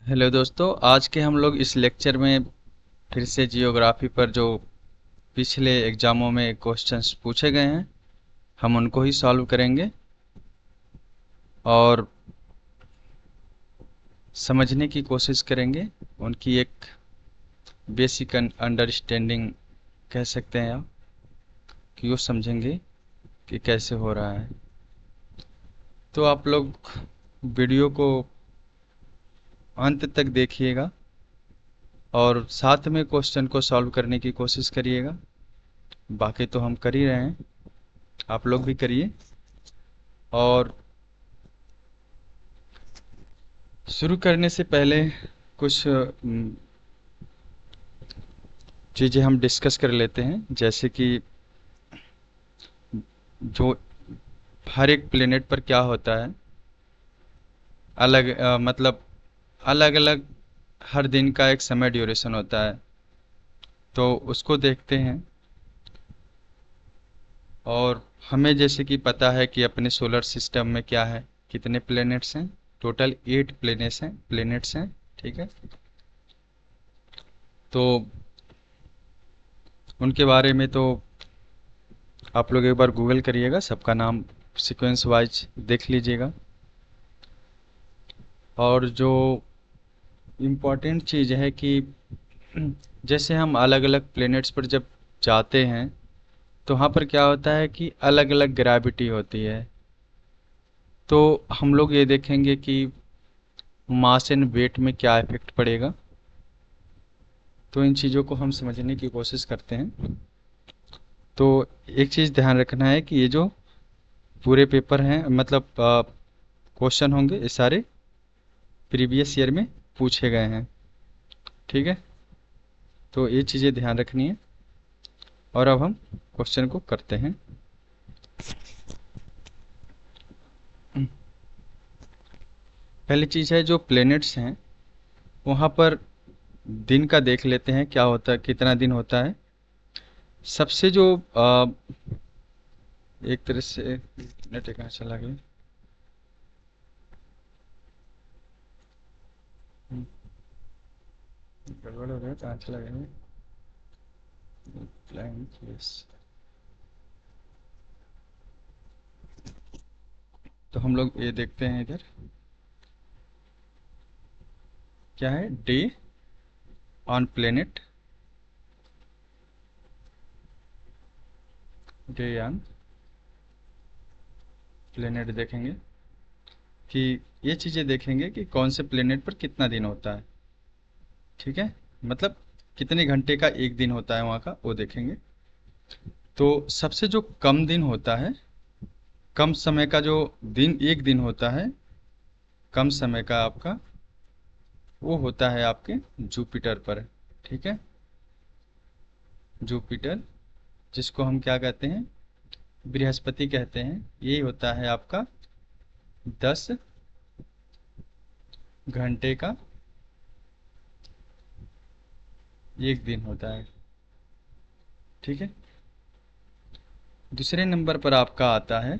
Hello दोस्तों, आज के हम लोग इस लेक्चर में फिर से जियोग्राफी पर जो पिछले एग्जामों में क्वेश्चंस पूछे गए हैं हम उनको ही सॉल्व करेंगे और समझने की कोशिश करेंगे। उनकी एक बेसिक अंडरस्टैंडिंग कह सकते हैं आप कि वो समझेंगे कि कैसे हो रहा है। तो आप लोग वीडियो को अंत तक देखिएगा और साथ में क्वेश्चन को सॉल्व करने की कोशिश करिएगा। बाकी तो हम कर ही रहे हैं, आप लोग भी करिए। और शुरू करने से पहले कुछ चीज़ें हम डिस्कस कर लेते हैं, जैसे कि जो हर एक प्लेनेट पर क्या होता है। मतलब अलग अलग हर दिन का एक समय ड्यूरेशन होता है, तो उसको देखते हैं। और हमें जैसे कि पता है कि अपने सोलर सिस्टम में क्या है, कितने प्लेनेट्स हैं। टोटल 8 प्लेनेट्स हैं। ठीक है, तो उनके बारे में तो आप लोग एक बार गूगल करिएगा, सबका नाम सीक्वेंस वाइज देख लीजिएगा। और जो इम्पोर्टेंट चीज़ है कि जैसे हम अलग अलग प्लेनेट्स पर जब जाते हैं तो वहाँ पर क्या होता है कि अलग अलग ग्रेविटी होती है। तो हम लोग ये देखेंगे कि मास एंड वेट में क्या इफेक्ट पड़ेगा। तो इन चीज़ों को हम समझने की कोशिश करते हैं। तो एक चीज़ ध्यान रखना है कि ये जो पूरे पेपर हैं, मतलब क्वेश्चन होंगे, ये सारे प्रीवियस ईयर में पूछे गए हैं। ठीक है, तो ये चीज़ें ध्यान रखनी है। और अब हम क्वेश्चन को करते हैं। पहली चीज़ है, जो प्लैनेट्स हैं वहाँ पर दिन का देख लेते हैं, क्या होता है, कितना दिन होता है। सबसे जो एक तरह से नेट कहाँ चला गया। गड़बड़ हो गया, कहाँ चला गया। Blank, yes. तो हम लोग ये देखते हैं इधर क्या है, day on planet, day on planet देखेंगे कि ये चीज़ें देखेंगे कि कौन से प्लेनेट पर कितना दिन होता है। ठीक है, मतलब कितने घंटे का एक दिन होता है वहाँ का, वो देखेंगे। तो सबसे जो कम दिन होता है, कम समय का जो दिन, एक दिन होता है कम समय का आपका, वो होता है आपके जुपिटर पर। ठीक है, जुपिटर, जिसको हम क्या कहते हैं, बृहस्पति कहते हैं। यही होता है आपका 10 घंटे का एक दिन होता है। ठीक है, दूसरे नंबर पर आपका आता है,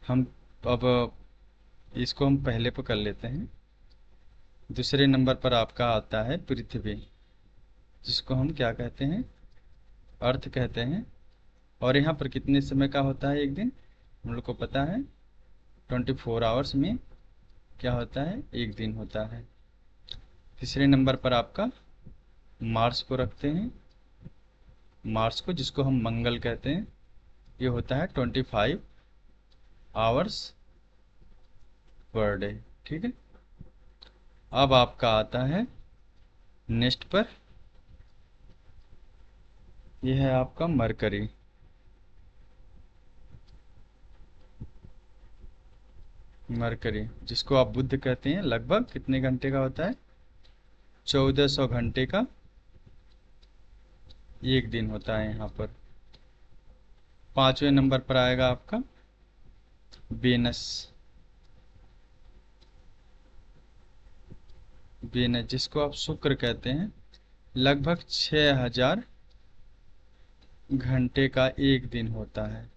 हम अब इसको हम पहले पर कर लेते हैं। दूसरे नंबर पर आपका आता है पृथ्वी, जिसको हम क्या कहते हैं, अर्थ कहते हैं। और यहाँ पर कितने समय का होता है एक दिन, हम लोग को पता है 24 आवर्स में क्या होता है, एक दिन होता है। तीसरे नंबर पर आपका मार्स को रखते हैं, मार्स को, जिसको हम मंगल कहते हैं। ये होता है 25 आवर्स पर डे। ठीक है, अब आपका आता है नेक्स्ट पर, यह है आपका मरकरी। मरकरी, जिसको आप बुध कहते हैं, लगभग कितने घंटे का होता है, 1400 घंटे का एक दिन होता है यहाँ पर। पांचवें नंबर पर आएगा आपका वेनस। वेनस, जिसको आप शुक्र कहते हैं, लगभग 6000 घंटे का एक दिन होता है।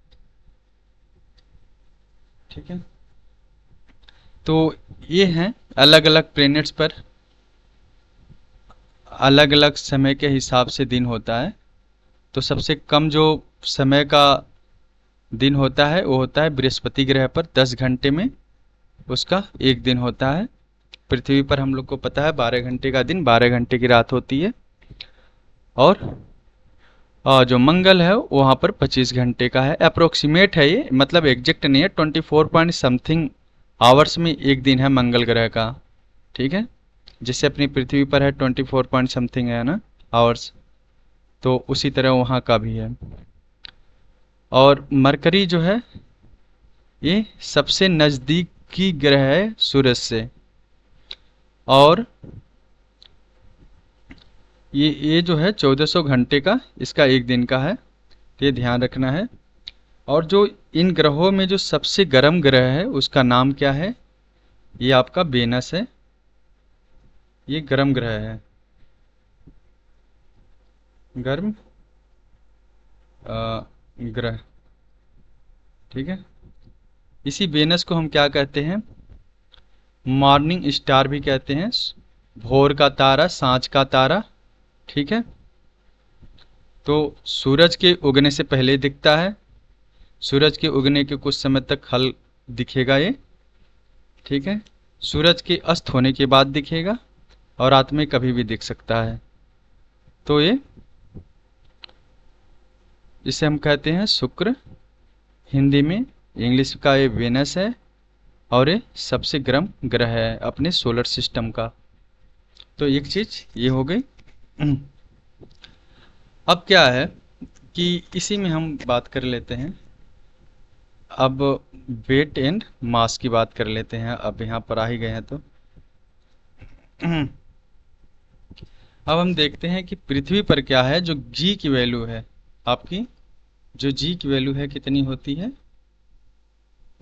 ठीक है, तो ये हैं अलग अलग प्लैनेट्स पर अलग अलग समय के हिसाब से दिन होता है। तो सबसे कम जो समय का दिन होता है वो होता है बृहस्पति ग्रह पर, 10 घंटे में उसका एक दिन होता है। पृथ्वी पर हम लोग को पता है 12 घंटे का दिन, 12 घंटे की रात होती है। और जो मंगल है वहाँ पर 25 घंटे का है। अप्रोक्सीमेट है ये, मतलब एग्जैक्ट नहीं है। 24 पॉइंट समथिंग आवर्स में एक दिन है मंगल ग्रह का। ठीक है, जैसे अपनी पृथ्वी पर है 24 पॉइंट समथिंग है ना आवर्स, तो उसी तरह वहाँ का भी है। और मरकरी जो है ये सबसे नज़दीकी ग्रह है सूरज से। और ये जो है 1400 घंटे का इसका एक दिन का है, तो ये ध्यान रखना है। और जो इन ग्रहों में जो सबसे गर्म ग्रह है उसका नाम क्या है? ये आपका वेनस है। ये गर्म ग्रह है, गर्म ग्रह। ठीक है, इसी वेनस को हम क्या कहते हैं? मॉर्निंग स्टार भी कहते हैं, भोर का तारा, सांझ का तारा। ठीक है, तो सूरज के उगने से पहले दिखता है, सूरज के उगने के कुछ समय तक हल दिखेगा ये। ठीक है, सूरज के अस्त होने के बाद दिखेगा, और रात में कभी भी दिख सकता है। तो ये इसे हम कहते हैं शुक्र, हिंदी में। इंग्लिश का ये वेनस है, और ये सबसे गर्म ग्रह है अपने सोलर सिस्टम का। तो एक चीज ये हो गई। अब क्या है कि इसी में हम बात कर लेते हैं। अब वेट एंड मास की बात कर लेते हैं, अब यहाँ पर आ ही गए हैं तो। अब हम देखते हैं कि पृथ्वी पर क्या है, जो जी की वैल्यू है आपकी, जो जी की वैल्यू है कितनी होती है?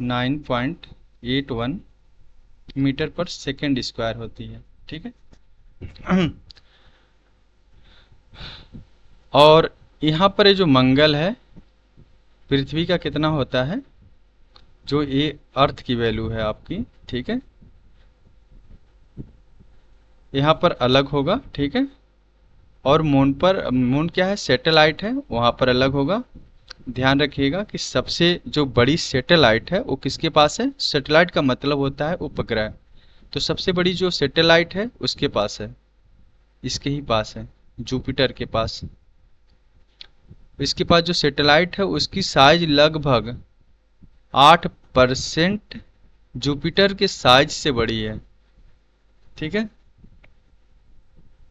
9.81 मीटर पर सेकेंड स्क्वायर होती है। ठीक है। और यहाँ पर ये जो मंगल है, पृथ्वी का कितना होता है? जो ये अर्थ की वैल्यू है आपकी। ठीक है, यहाँ पर अलग होगा। ठीक है, और मून पर, मून क्या है? सैटेलाइट है, वहाँ पर अलग होगा। ध्यान रखिएगा कि सबसे जो बड़ी सैटेलाइट है वो किसके पास है? सैटेलाइट का मतलब होता है उपग्रह। तो सबसे बड़ी जो सैटेलाइट है उसके पास है, इसके ही पास है, जुपिटर के पास। इसके पास जो सैटेलाइट है उसकी साइज लगभग 8% जुपिटर के साइज से बड़ी है। ठीक है,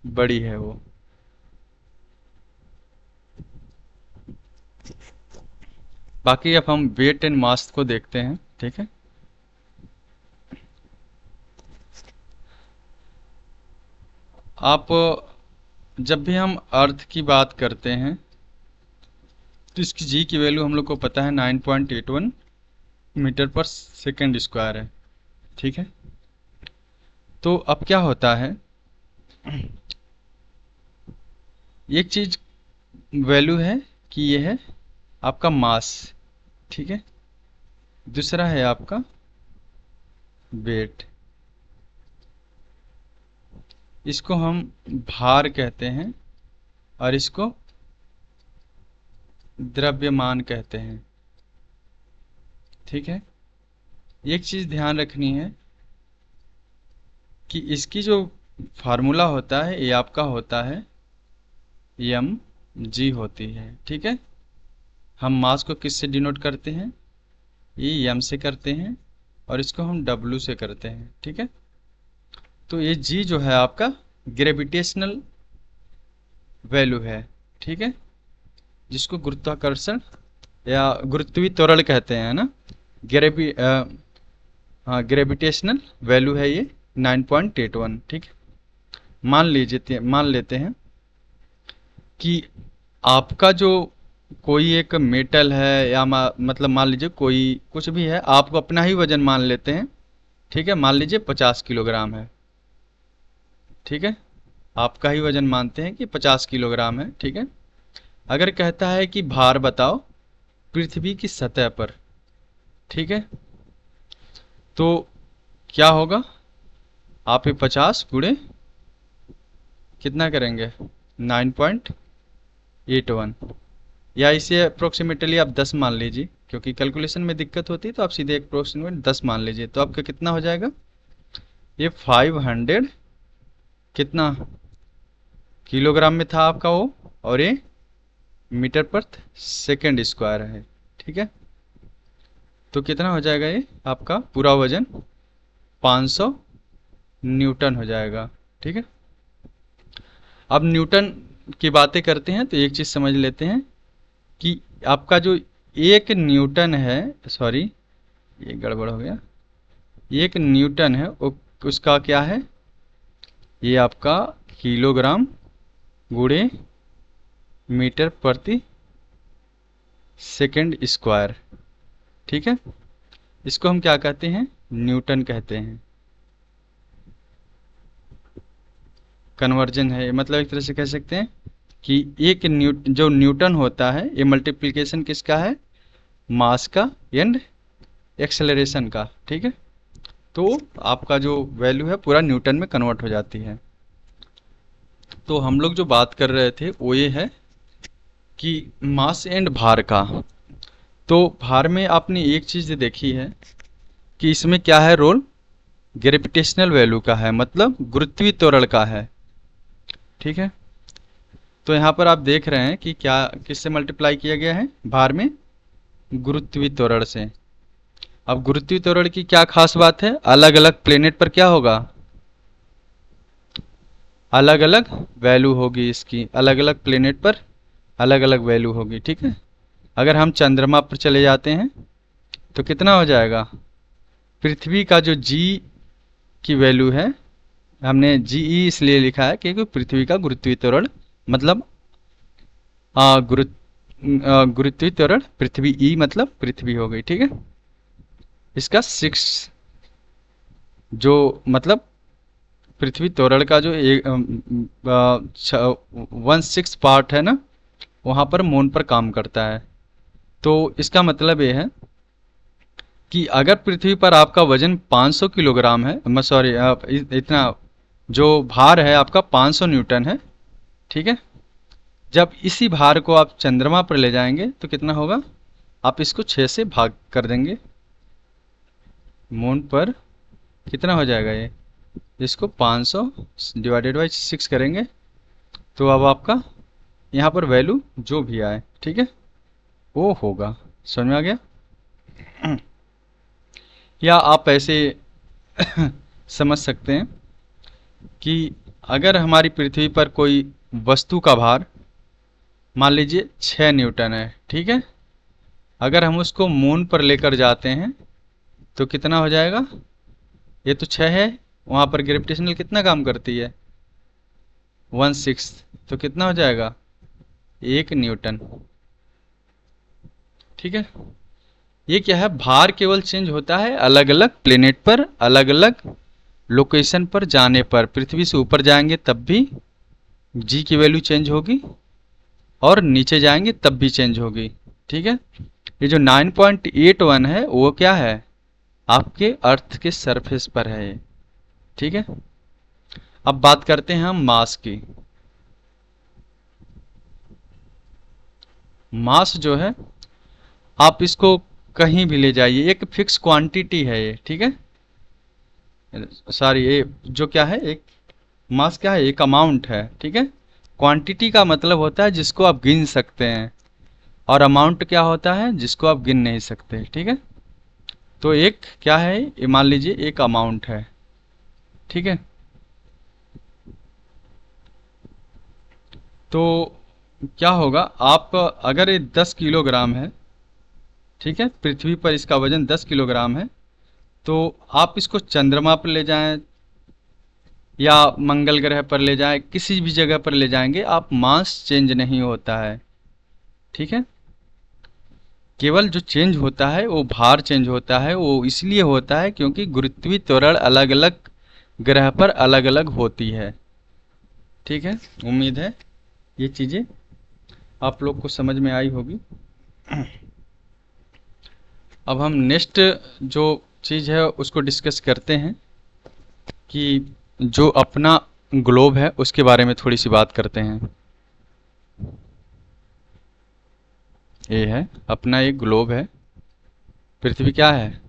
बड़ी है वो। बाकी अब हम वेट एंड मास को देखते हैं। ठीक है, आप जब भी हम अर्थ की बात करते हैं तो इसकी जी की वैल्यू हम लोग को पता है 9.81 मीटर पर सेकेंड स्क्वायर है। ठीक है, तो अब क्या होता है, एक चीज वैल्यू है कि ये है आपका मास। ठीक है, दूसरा है आपका वेट, इसको हम भार कहते हैं, और इसको द्रव्यमान कहते हैं। ठीक है, एक चीज ध्यान रखनी है कि इसकी जो फार्मूला होता है ये आपका होता है यम जी होती है। ठीक है, हम मास को किससे डिनोट करते हैं? ये यम से करते हैं, और इसको हम डब्लू से करते हैं। ठीक है, तो ये जी जो है आपका ग्रेविटेशनल वैल्यू है। ठीक है, जिसको गुरुत्वाकर्षण या गुरुत्वीय त्वरण कहते हैं ना, हाँ ग्रेविटेशनल वैल्यू है ये 9.81। ठीक है, मान लेते हैं कि आपका जो कोई एक मेटल है, या मतलब मान लीजिए कोई कुछ भी है, आपको अपना ही वजन मान लेते हैं। ठीक है, मान लीजिए 50 किलोग्राम है। ठीक है, आपका ही वजन मानते हैं कि 50 किलोग्राम है। ठीक है, अगर कहता है कि भार बताओ पृथ्वी की सतह पर, ठीक है, तो क्या होगा, आप ये 50 गुणे कितना करेंगे, 9.81, या इसे अप्रोक्सीमेटली आप 10 मान लीजिए, क्योंकि कैलकुलेशन में दिक्कत होती है तो आप सीधे अप्रोक्सीमेट 10 मान लीजिए, तो आपका कितना हो जाएगा, ये 500 कितना किलोग्राम में था आपका वो, और ये मीटर पर सेकेंड स्क्वायर है। ठीक है, तो कितना हो जाएगा, ये आपका पूरा वजन 500 न्यूटन हो जाएगा। ठीक है, अब न्यूटन की बातें करते हैं तो एक चीज़ समझ लेते हैं कि आपका जो एक न्यूटन है, सॉरी ये गड़बड़ हो गया, एक न्यूटन है वो उसका क्या है, ये आपका किलोग्राम गुणे मीटर प्रति सेकेंड स्क्वायर। ठीक है, इसको हम क्या कहते हैं, न्यूटन कहते हैं। कन्वर्जन है, मतलब एक तरह से कह सकते हैं कि एक जो न्यूटन होता है ये मल्टीप्लिकेशन किसका है, मास का एंड एक्सेलरेशन का। ठीक है, तो आपका जो वैल्यू है पूरा न्यूटन में कन्वर्ट हो जाती है। तो हम लोग जो बात कर रहे थे वो ये है कि मास एंड भार का। तो भार में आपने एक चीज़ देखी है कि इसमें क्या है रोल, ग्रेविटेशनल वैल्यू का है, मतलब गुरुत्वीय त्वरण का है। ठीक है, तो यहाँ पर आप देख रहे हैं कि क्या किससे मल्टीप्लाई किया गया है, भार में गुरुत्वीय त्वरण से। अब गुरुत्वीय त्वरण की क्या खास बात है, अलग अलग प्लेनेट पर क्या होगा, अलग अलग वैल्यू होगी इसकी, अलग अलग प्लेनेट पर अलग अलग वैल्यू होगी। ठीक है, अगर हम चंद्रमा पर चले जाते हैं तो कितना हो जाएगा, पृथ्वी का जो जी की वैल्यू है, हमने जी ई इसलिए लिखा है क्योंकि पृथ्वी का गुरुत्वीय त्वरण, मतलब गुरुत्वीय त्वरण पृथ्वी, ई मतलब पृथ्वी हो गई। ठीक है, इसका 6 जो मतलब पृथ्वी त्वरण का जो 1/6 पार्ट है ना, वहाँ पर मून पर काम करता है। तो इसका मतलब ये है कि अगर पृथ्वी पर आपका वजन 500 किलोग्राम है, सॉरी इतना जो भार है आपका 500 न्यूटन है। ठीक है, जब इसी भार को आप चंद्रमा पर ले जाएंगे तो कितना होगा, आप इसको 6 से भाग कर देंगे, मून पर कितना हो जाएगा, ये इसको 500 डिवाइडेड बाई 6 करेंगे तो अब आपका यहाँ पर वैल्यू जो भी आए, ठीक है, वो होगा। समझ में आ गया? या आप ऐसे समझ सकते हैं कि अगर हमारी पृथ्वी पर कोई वस्तु का भार मान लीजिए 6 न्यूटन है, ठीक है, अगर हम उसको मून पर लेकर जाते हैं तो कितना हो जाएगा, ये तो 6 है, वहाँ पर ग्रेविटेशनल कितना काम करती है, 1/6, तो कितना हो जाएगा, 1 न्यूटन। ठीक है, ये क्या है, भार केवल चेंज होता है अलग अलग प्लेनेट पर, अलग अलग लोकेशन पर जाने पर। पृथ्वी से ऊपर जाएंगे तब भी जी की वैल्यू चेंज होगी और नीचे जाएंगे तब भी चेंज होगी। ठीक है, ये जो 9.81 है वो क्या है, आपके अर्थ के सरफेस पर है ये। ठीक है, अब बात करते हैं हम मास की। मास जो है आप इसको कहीं भी ले जाइए, एक फिक्स क्वांटिटी है ये। ठीक है, सॉरी ये जो क्या है, एक मास क्या है, एक अमाउंट है। ठीक है, क्वांटिटी का मतलब होता है जिसको आप गिन सकते हैं, और अमाउंट क्या होता है जिसको आप गिन नहीं सकते। ठीक है, तो एक क्या है, ये मान लीजिए एक अमाउंट है। ठीक है, तो क्या होगा, आप अगर ये 10 किलोग्राम है, ठीक है, पृथ्वी पर इसका वजन 10 किलोग्राम है, तो आप इसको चंद्रमा पर ले जाएं या मंगल ग्रह पर ले जाएं, किसी भी जगह पर ले जाएंगे आप, मास चेंज नहीं होता है। ठीक है, केवल जो चेंज होता है वो भार चेंज होता है, वो इसलिए होता है क्योंकि गुरुत्वीय त्वरण अलग अलग ग्रह पर अलग अलग होती है। ठीक है, उम्मीद है ये चीज़ें आप लोग को समझ में आई होगी। अब हम नेक्स्ट जो चीज़ है उसको डिस्कस करते हैं कि जो अपना ग्लोब है उसके बारे में थोड़ी सी बात करते हैं। ये है अपना एक ग्लोब है, पृथ्वी क्या है,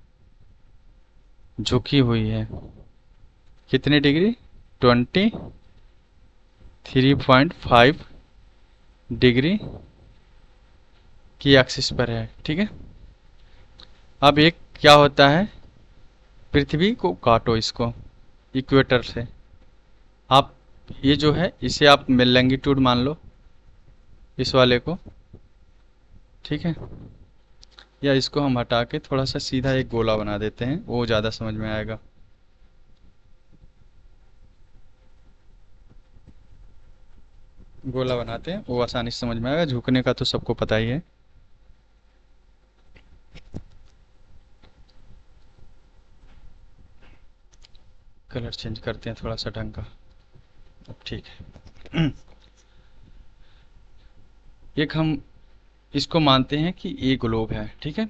झुकी हुई है। कितने डिग्री, 23.5 डिग्री की एक्सिस पर है। ठीक है। अब एक क्या होता है, पृथ्वी को काटो इसको इक्वेटर से, आप ये जो है इसे आप लैंगिट्यूड मान लो इस वाले को। ठीक है। या इसको हम हटा के थोड़ा सा सीधा एक गोला बना देते हैं, वो ज़्यादा समझ में आएगा। गोला बनाते हैं वो आसानी से समझ में आएगा, झुकने का तो सबको पता ही है। कलर चेंज करते हैं थोड़ा सा ढंग का, अब ठीक है। एक हम इसको मानते हैं कि ये ग्लोब है। ठीक है।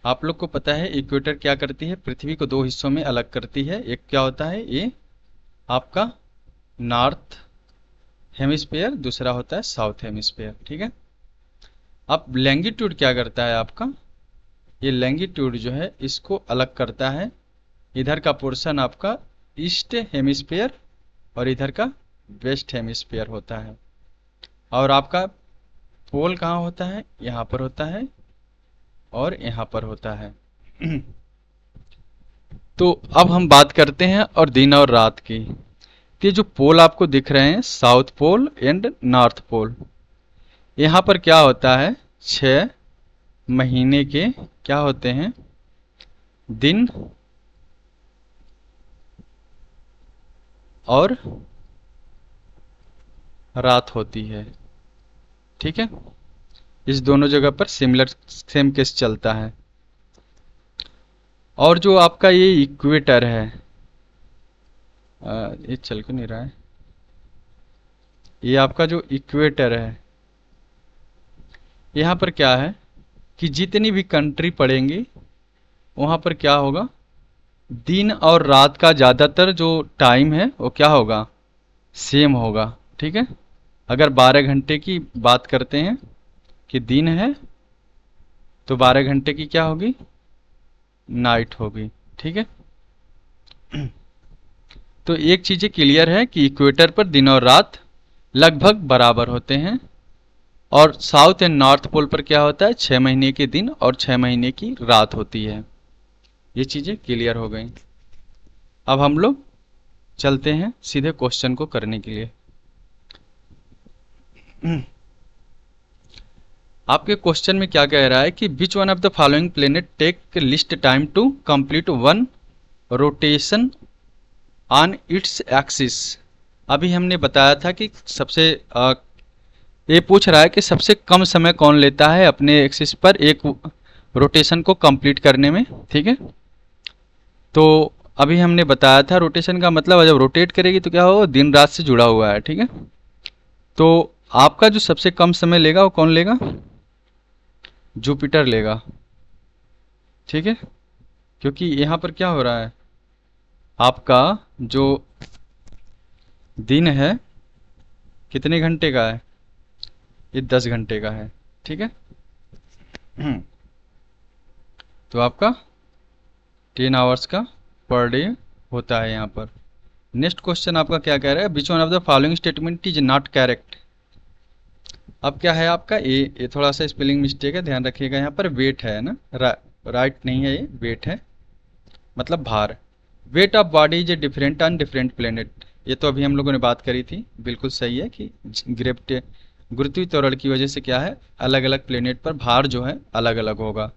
आप लोग को पता है इक्वेटर क्या करती है, पृथ्वी को दो हिस्सों में अलग करती है। एक क्या होता है, ये आपका नॉर्थ हेमिस्फीयर, दूसरा होता है साउथ हेमिस्फीयर। ठीक है। अब लैंगिट्यूड क्या करता है आपका, ये लैंगिट्यूड जो है इसको अलग करता है। इधर का पोर्शन आपका ईस्ट हेमिस्फीयर और इधर का वेस्ट हेमिस्फीयर होता है। और आपका पोल कहाँ होता है, यहाँ पर होता है और यहाँ पर होता है। तो अब हम बात करते हैं और दिन और रात की। ये जो पोल आपको दिख रहे हैं, south pole and north pole, यहाँ पर क्या होता है, 6 महीने के क्या होते हैं, दिन और रात होती है। ठीक है। इस दोनों जगह पर सिमिलर सेम केस चलता है। और जो आपका ये इक्वेटर है, ये चल क्यों नहीं रहा है, ये आपका जो इक्वेटर है, यहाँ पर क्या है कि जितनी भी कंट्री पड़ेंगी वहाँ पर क्या होगा, दिन और रात का ज़्यादातर जो टाइम है वो क्या होगा, सेम होगा। ठीक है। अगर 12 घंटे की बात करते हैं कि दिन है, तो 12 घंटे की क्या होगी, नाइट होगी। ठीक है। तो एक चीज़ें क्लियर है कि इक्वेटर पर दिन और रात लगभग बराबर होते हैं, और साउथ एंड नॉर्थ पोल पर क्या होता है, 6 महीने के दिन और 6 महीने की रात होती है। ये चीज़ें क्लियर हो गई। अब हम लोग चलते हैं सीधे क्वेश्चन को करने के लिए। आपके क्वेश्चन में क्या कह रहा है कि which one of the following planet take least time to complete one rotation on its axis. अभी हमने बताया था कि सबसे ये पूछ रहा है कि सबसे कम समय कौन लेता है अपने एक्सिस पर एक रोटेशन को कंप्लीट करने में। ठीक है। तो अभी हमने बताया था रोटेशन का मतलब जब रोटेट करेगी तो क्या होगा, दिन रात से जुड़ा हुआ है। ठीक है। तो आपका जो सबसे कम समय लेगा वो कौन लेगा, जुपिटर लेगा। ठीक है। क्योंकि यहाँ पर क्या हो रहा है, आपका जो दिन है कितने घंटे का है, ये 10 घंटे का है। ठीक है। तो आपका 10 आवर्स का पर डे होता है यहाँ पर। नेक्स्ट क्वेश्चन आपका क्या कह रहा है, विच one of the following statement is not correct. अब क्या है आपका, ये थोड़ा सा स्पेलिंग मिस्टेक है, ध्यान रखिएगा। यहाँ पर वेट है ना, राइट नहीं है, ये वेट है, मतलब भार। Weight of body is a different on different planet, ये तो अभी हम लोगों ने बात करी थी। बिल्कुल सही है कि गुरुत्वीय त्वरण की वजह से क्या है, अलग अलग प्लेनेट पर भार जो है अलग अलग होगा।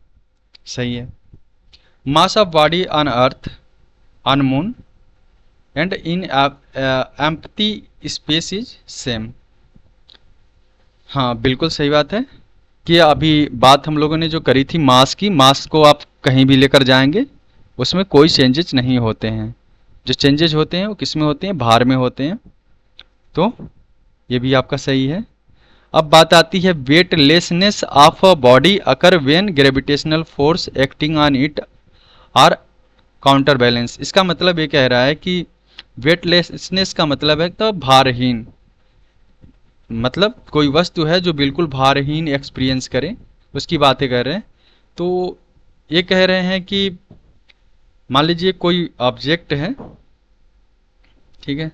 सही है। मास of body on earth, on moon and in empty space is same. हाँ बिल्कुल सही बात है कि अभी बात हम लोगों ने जो करी थी मास की, मास को आप कहीं भी लेकर जाएंगे उसमें कोई चेंजेस नहीं होते हैं। जो चेंजेस होते हैं वो किस में होते हैं, भार में होते हैं। तो ये भी आपका सही है। अब बात आती है weightlessness of a body occur when gravitational force acting on it are counter balance, इसका मतलब ये कह रहा है कि वेटलेसनेस का मतलब है तो भारहीन, मतलब कोई वस्तु है जो बिल्कुल भारहीन एक्सपीरियंस करे, उसकी बातें कर रहे हैं। तो ये कह रहे हैं कि मान लीजिए कोई ऑब्जेक्ट है, ठीक है,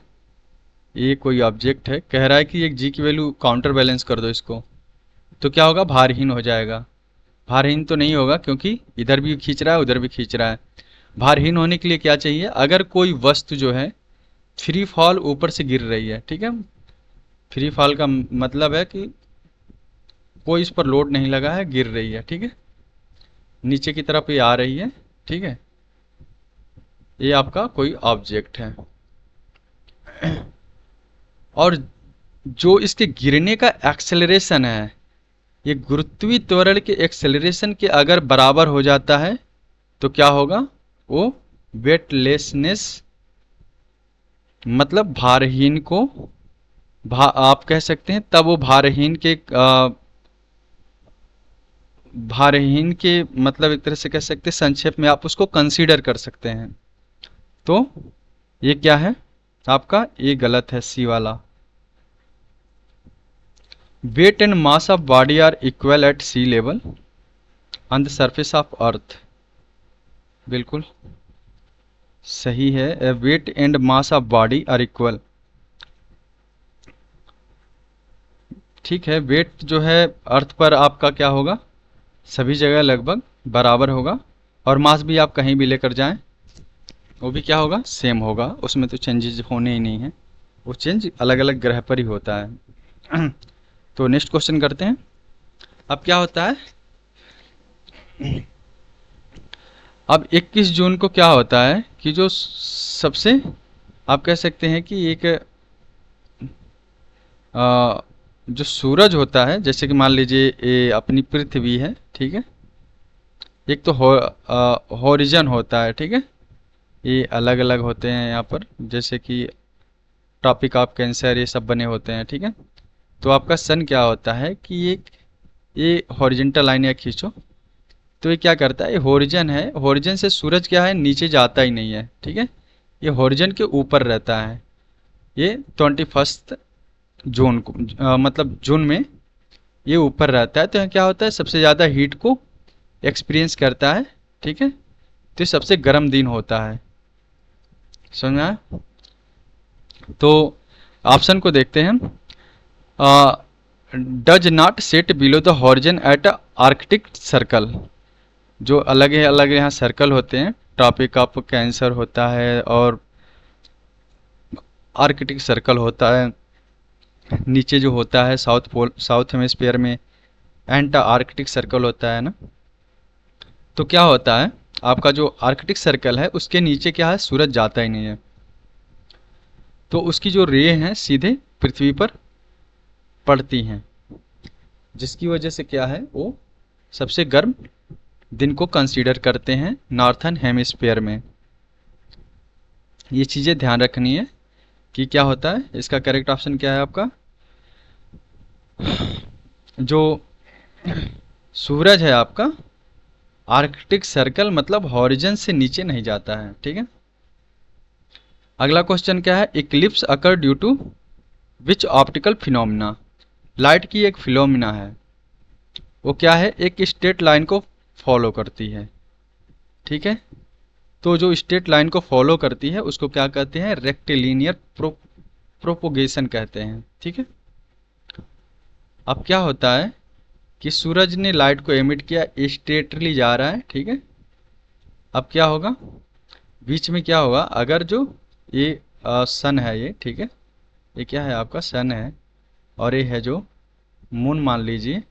ये कोई ऑब्जेक्ट है, कह रहा है कि एक जी की वैल्यू काउंटर बैलेंस कर दो इसको, तो क्या होगा, भारहीन हो जाएगा। भारहीन तो नहीं होगा क्योंकि इधर भी खींच रहा है उधर भी खींच रहा है। भारहीन होने के लिए क्या चाहिए, अगर कोई वस्तु जो है फ्री फॉल ऊपर से गिर रही है, ठीक है, फ्री फॉल का मतलब है कि कोई इस पर लोड नहीं लगा है, गिर रही है, ठीक है, नीचे की तरफ ये आ रही है, ठीक है, ये आपका कोई ऑब्जेक्ट है। और जो इसके गिरने का एक्सेलरेशन है, ये गुरुत्वीय त्वरण के एक्सेलरेशन के अगर बराबर हो जाता है तो क्या होगा, वो वेटलेसनेस, मतलब भारहीन को आप कह सकते हैं, तब वो भारहीन के मतलब एक तरह से कह सकते हैं, संक्षेप में आप उसको कंसीडर कर सकते हैं। तो ये क्या है आपका, ये गलत है, सी वाला। Weight and mass of body are equal at sea level on the surface of earth, बिल्कुल सही है, weight and mass of body are equal, ठीक है। वेट जो है अर्थ पर आपका क्या होगा, सभी जगह लगभग बराबर होगा, और मास भी आप कहीं भी लेकर जाएं वो भी क्या होगा, सेम होगा, उसमें तो चेंजेस होने ही नहीं है, वो चेंज अलग अलग ग्रह पर ही होता है। तो नेक्स्ट क्वेश्चन करते हैं। अब क्या होता है, अब 21 जून को क्या होता है कि जो सबसे आप कह सकते हैं कि एक जो सूरज होता है, जैसे कि मान लीजिए ये अपनी पृथ्वी है, ठीक है, एक तो हॉरिजन होता है, ठीक है, ये अलग अलग होते हैं यहाँ पर, जैसे कि ट्रॉपिक ऑफ कैंसर ये सब बने होते हैं, ठीक है। तो आपका सन क्या होता है कि ये हॉरिजेंटल लाइन या खींचो, तो ये क्या करता है, ये हॉरिजन है, हॉरिजन से सूरज क्या है, नीचे जाता ही नहीं है, ठीक है, ये हॉरिजन के ऊपर रहता है। ये 21 जून को मतलब जून में ये ऊपर रहता है, तो यहाँ क्या होता है, सबसे ज़्यादा हीट को एक्सपीरियंस करता है, ठीक है, तो ये सबसे गर्म दिन होता है, समझ में आया। तो ऑप्शन को देखते हैं, does not set below the horizon at Arctic circle, जो अलग है अलग यहाँ सर्कल होते हैं, ट्रॉपिक ऑफ कैंसर होता है और आर्कटिक सर्कल होता है, नीचे जो होता है साउथ पोल, साउथ हेमिस्फीयर में एंटा आर्कटिक सर्कल होता है ना। तो क्या होता है, आपका जो आर्कटिक सर्कल है उसके नीचे क्या है, सूरज जाता ही नहीं है, तो उसकी जो रे हैं सीधे पृथ्वी पर पड़ती हैं, जिसकी वजह से क्या है, वो सबसे गर्म दिन को कंसीडर करते हैं नॉर्थन हेमिस्फीयर में। ये चीज़ें ध्यान रखनी है कि क्या होता है। इसका करेक्ट ऑप्शन क्या है आपका, जो सूरज है आपका आर्कटिक सर्कल मतलब हॉरिजन से नीचे नहीं जाता है, ठीक है। अगला क्वेश्चन क्या है, eclipse occur due to which optical phenomena, light की एक फिनोमिना है, वो क्या है, एक स्ट्रेट लाइन को फॉलो करती है, ठीक है, तो जो स्ट्रेट लाइन को फॉलो करती है उसको क्या कहते हैं, रेक्टिलिनियर प्रोपोगेशन कहते हैं, ठीक है। अब क्या होता है कि सूरज ने लाइट को एमिट किया, स्ट्रेटली जा रहा है, ठीक है, अब क्या होगा, बीच में क्या होगा, अगर जो ये सन है ये, ठीक है, ये क्या है आपका सन है, और ये है जो मून मान लीजिए,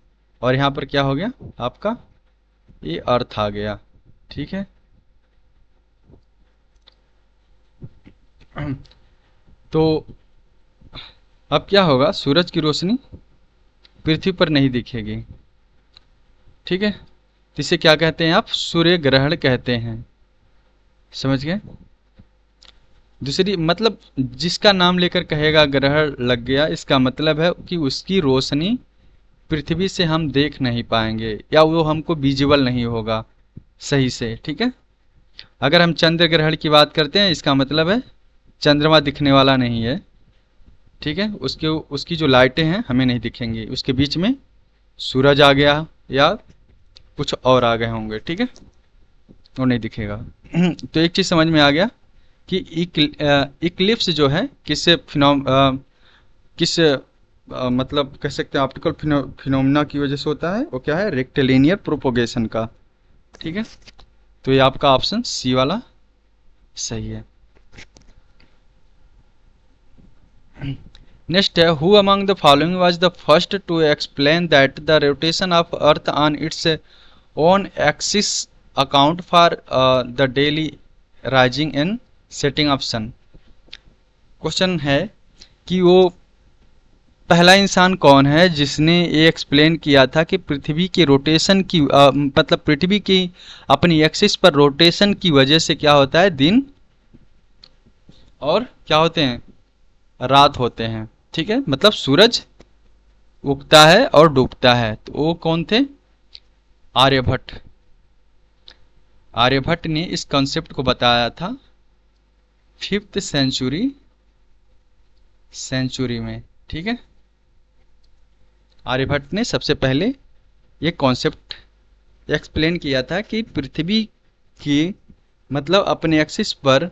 और यहाँ पर क्या हो गया आपका, ये अर्थ आ गया, ठीक है। तो अब क्या होगा, सूरज की रोशनी पृथ्वी पर नहीं दिखेगी, ठीक है, तो इसे क्या कहते हैं आप, सूर्य ग्रहण कहते हैं, समझ गए। दूसरी मतलब जिसका नाम लेकर कहेगा ग्रहण लग गया, इसका मतलब है कि उसकी रोशनी पृथ्वी से हम देख नहीं पाएंगे या वो हमको विजिबल नहीं होगा सही से, ठीक है। अगर हम चंद्र ग्रहण की बात करते हैं, इसका मतलब है चंद्रमा दिखने वाला नहीं है, ठीक है। उसके उसकी जो लाइटें हैं हमें नहीं दिखेंगी, उसके बीच में सूरज आ गया या कुछ और आ गए होंगे, ठीक है, वो नहीं दिखेगा। तो एक चीज़ समझ में आ गया कि इक्लिप्स जो है किस मतलब कह सकते हैं ऑप्टिकल फिनोमिना की वजह से होता है, वो क्या है, रेक्टिलिनियर प्रोपोगेशन का, ठीक है। तो ये आपका ऑप्शन सी वाला सही है। नेक्स्ट है, who among the following was the first to explain that the rotation of earth on its own axis account for the daily rising and setting of sun. Question है कि वो पहला इंसान कौन है जिसने ये एक्सप्लेन किया था कि पृथ्वी की रोटेशन की मतलब पृथ्वी की अपनी एक्सिस पर रोटेशन की वजह से क्या होता है, दिन और क्या होते हैं, रात होते हैं, ठीक है। मतलब सूरज उगता है और डूबता है। तो वो कौन थे, आर्यभट्ट। आर्यभट्ट ने इस कॉन्सेप्ट को बताया था 5th सेंचुरी में, ठीक है। आर्यभट्ट ने सबसे पहले ये कॉन्सेप्ट एक्सप्लेन किया था कि पृथ्वी की मतलब अपने एक्सिस पर